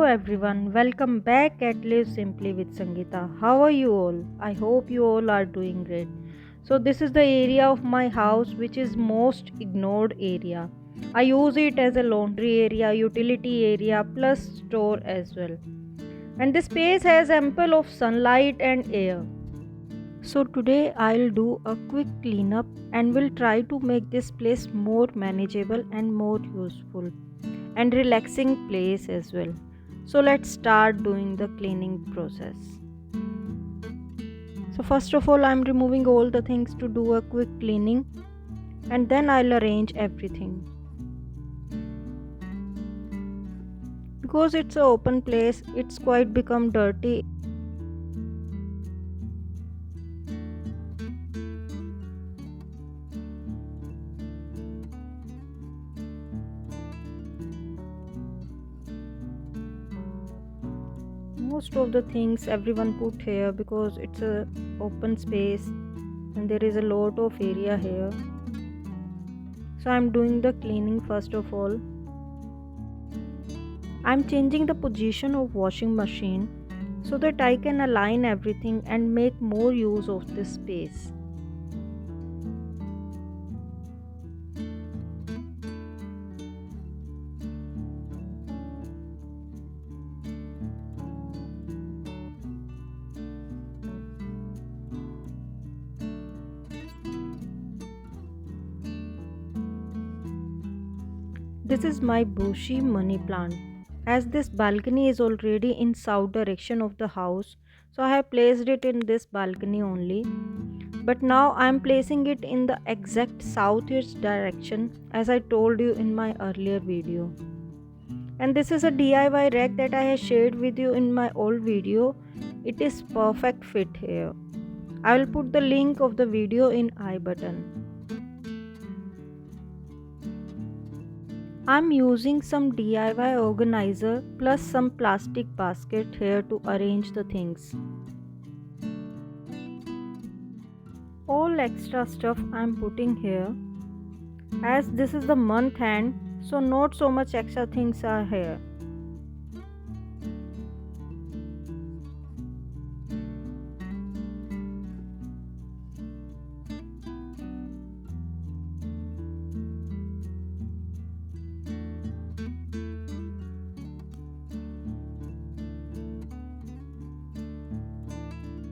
everyone, welcome back at Live Simply with Sangeeta. How are you all? I hope you all are doing great. So this is the area of my house which is most ignored area. I use it as a laundry area, utility area plus store as well. And this space has ample of sunlight and air. So today I'll do a quick cleanup and will try to make this place more manageable and more useful and relaxing place as well. So let's start doing the cleaning process. So first of all, I'm removing all the things to do a quick cleaning and then I'll arrange everything. Because it's an open place, it's quite become dirty. Most of the things everyone put here because it's a open space and there is a lot of area here. So I'm doing the cleaning first of all. I'm changing the position of washing machine so that I can align everything and make more use of this space. This is my bushy money plant. As this balcony is already in south direction of the house, so I have placed it in this balcony only. But now I am placing it in the exact southeast direction as I told you in my earlier video. And this is a DIY rack that I have shared with you in my old video. It is perfect fit here. I will put the link of the video in I button. I'm using some DIY organizer plus some plastic basket here to arrange the things. All extra stuff I'm putting here. As this is the month end, so not so much extra things are here.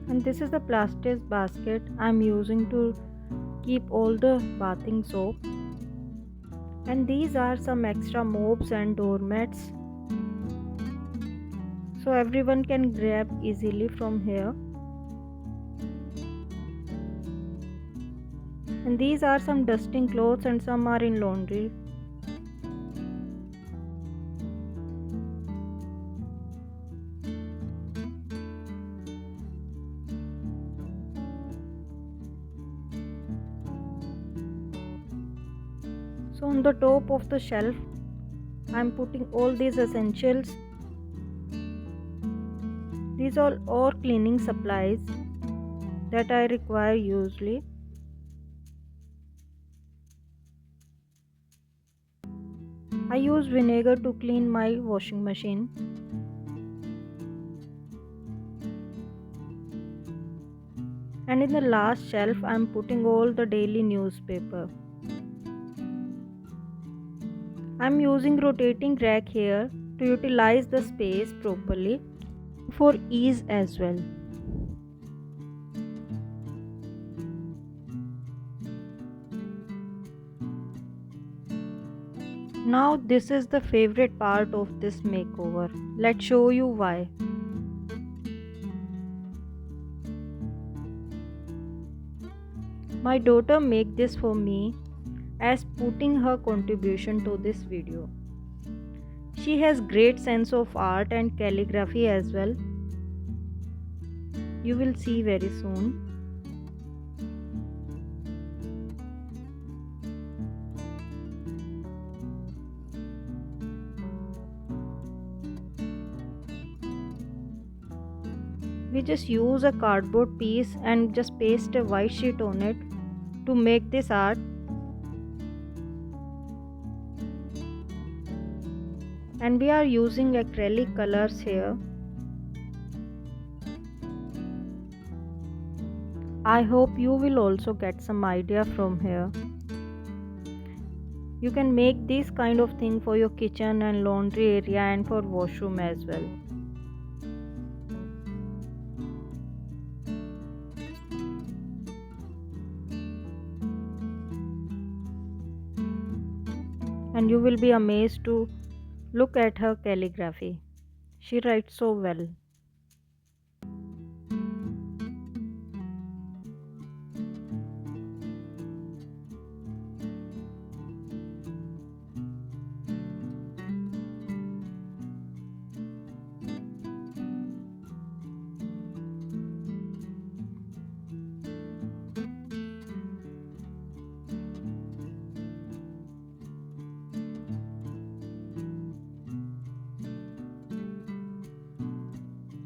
And this is the plastic basket I'm using to keep all the bathing soap. And these are some extra mops and doormats, so everyone can grab easily from here. And these are some dusting clothes and some are in laundry. So on the top of the shelf, I'm putting all these essentials. These are all cleaning supplies that I require usually. I use vinegar to clean my washing machine. And in the last shelf, I'm putting all the daily newspaper. I'm using rotating rack here to utilize the space properly for ease as well. Now this is the favorite part of this makeover. Let's show you why. My daughter made this for me as putting her contribution to this video. She has great sense of art and calligraphy as well. You will see very soon. We just use a cardboard piece and just paste a white sheet on it to make this art. And we are using acrylic colors here. I hope you will also get some idea from here. You can make this kind of thing for your kitchen and laundry area and for washroom as well. And you will be amazed to look at her calligraphy. She writes so well.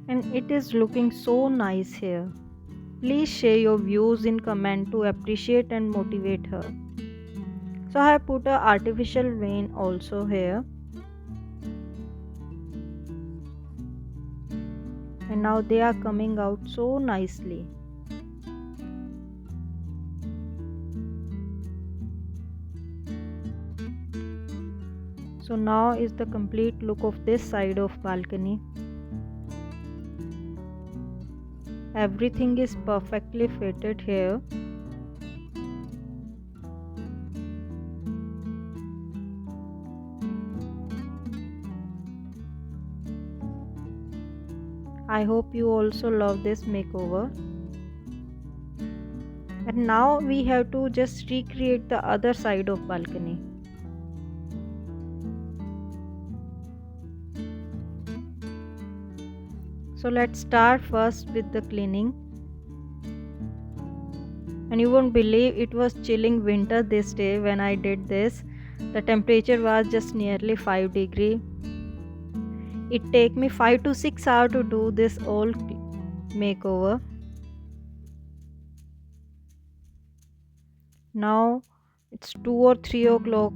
And it is looking so nice here. Please share your views in comment to appreciate and motivate her. So I have put a artificial vein also here. And now they are coming out so nicely. So now is the complete look of this side of balcony. Everything is perfectly fitted here. I hope you also love this makeover. And now we have to just recreate the other side of balcony. So let's start first with the cleaning. And you won't believe it was chilling winter this day when I did this. The temperature was just nearly 5 degree. It take me 5 to 6 hours to do this whole makeover. Now it's 2 or 3 o'clock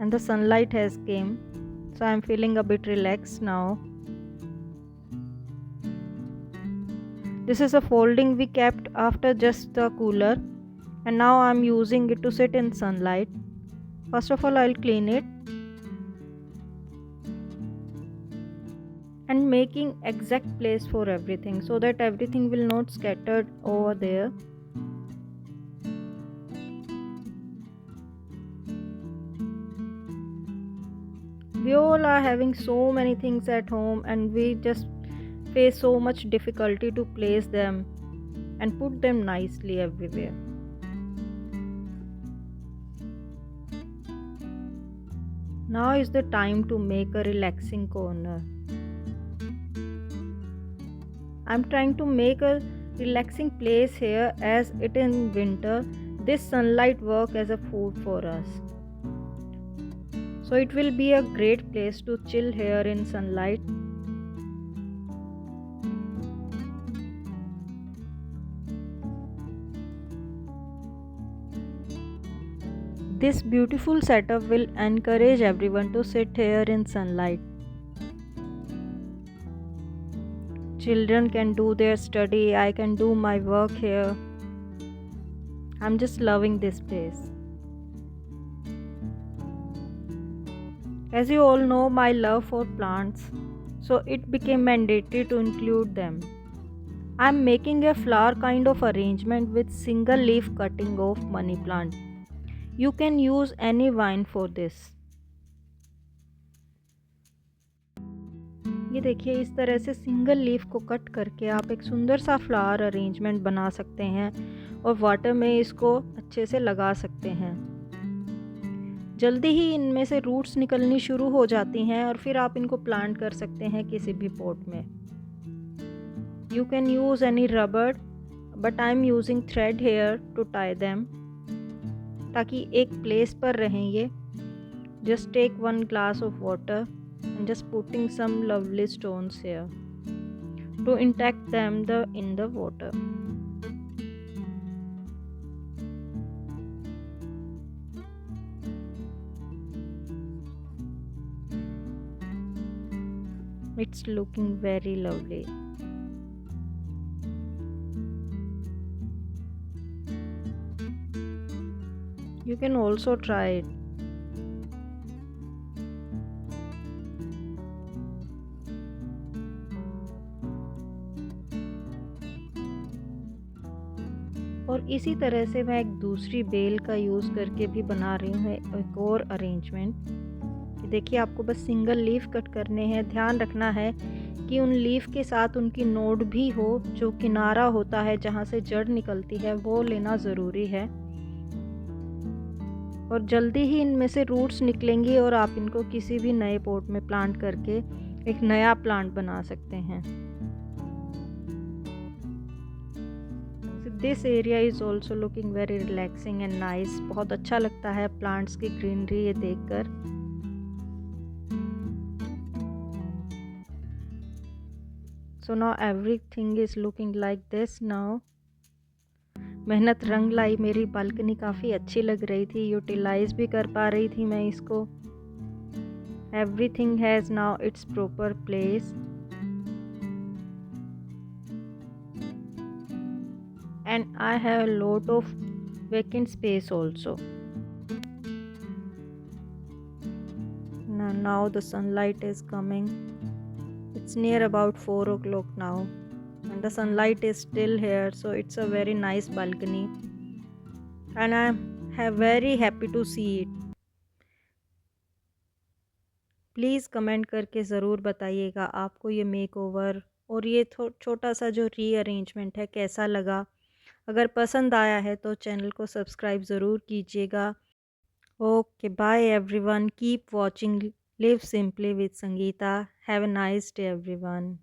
and the sunlight has came. So I'm feeling a bit relaxed now. This is a folding we kept after just the cooler, and now I'm using it to sit in sunlight. First of all, I'll clean it and making exact place for everything so that everything will not scattered over there. We all are having so many things at home and we just face so much difficulty to place them and put them nicely everywhere. Now is the time to make a relaxing corner. I'm trying to make a relaxing place here as it in winter this sunlight work as a food for us. So it will be a great place to chill here in sunlight. This beautiful setup will encourage everyone to sit here in sunlight. Children can do their study, I can do my work here. I'm just loving this place. As you all know my love for plants, so it became mandatory to include them. I'm making a flower kind of arrangement with single leaf cutting of money plant. You can use any vine for this. ये देखिए इस तरह से single leaf को cut करके आप एक सुंदर सा फ्लावर अरेंजमेंट बना सकते हैं और वाटर में इसको अच्छे से लगा सकते हैं। जल्दी ही इनमें से रूट्स निकलनी शुरू हो जाती हैं और फिर आप इनको प्लांट कर सकते हैं किसी भी पॉट में। You can use any rubber but I am using thread here to tie them, ताकि एक प्लेस पर रहें ये। Just take 1 glass of water and just putting some lovely stones here to intact them in the water. It's looking very lovely. You can also try it. और इसी तरह से मैं एक दूसरी बेल का यूज़ करके भी बना रही हूँ एक और अरेंजमेंट। कि देखिए आपको बस सिंगल लीफ कट करने हैं। ध्यान रखना है कि उन लीफ के साथ उनकी नोड भी हो, जो किनारा होता है जहाँ से जड़ निकलती है वो लेना ज़रूरी है। और जल्दी ही इनमें से रूट्स निकलेंगी और आप इनको किसी भी नए पॉट में प्लांट करके एक नया प्लांट बना सकते हैं। This area is also looking very relaxing and nice. बहुत अच्छा लगता है प्लांट्स की ग्रीनरी ये देखकर। So now everything is looking like this now. मेहनत रंग लाई। मेरी बालकनी काफ़ी अच्छी लग रही थी, यूटिलाइज भी कर पा रही थी मैं इसको। Everything has now it's proper place and I have a lot of vacant space also. Now the sunlight is coming. It's near about 4 o'clock now and the sunlight is still here, so it's a very nice balcony and I'm very happy to see it. Please comment करके ज़रूर बताइएगा आपको ये makeover और ये छोटा सा जो रीअरेंजमेंट है कैसा लगा। अगर पसंद आया है तो चैनल को सब्सक्राइब ज़रूर कीजिएगा। Okay bye everyone, keep watching live simply with Sangeeta. Have a nice day everyone.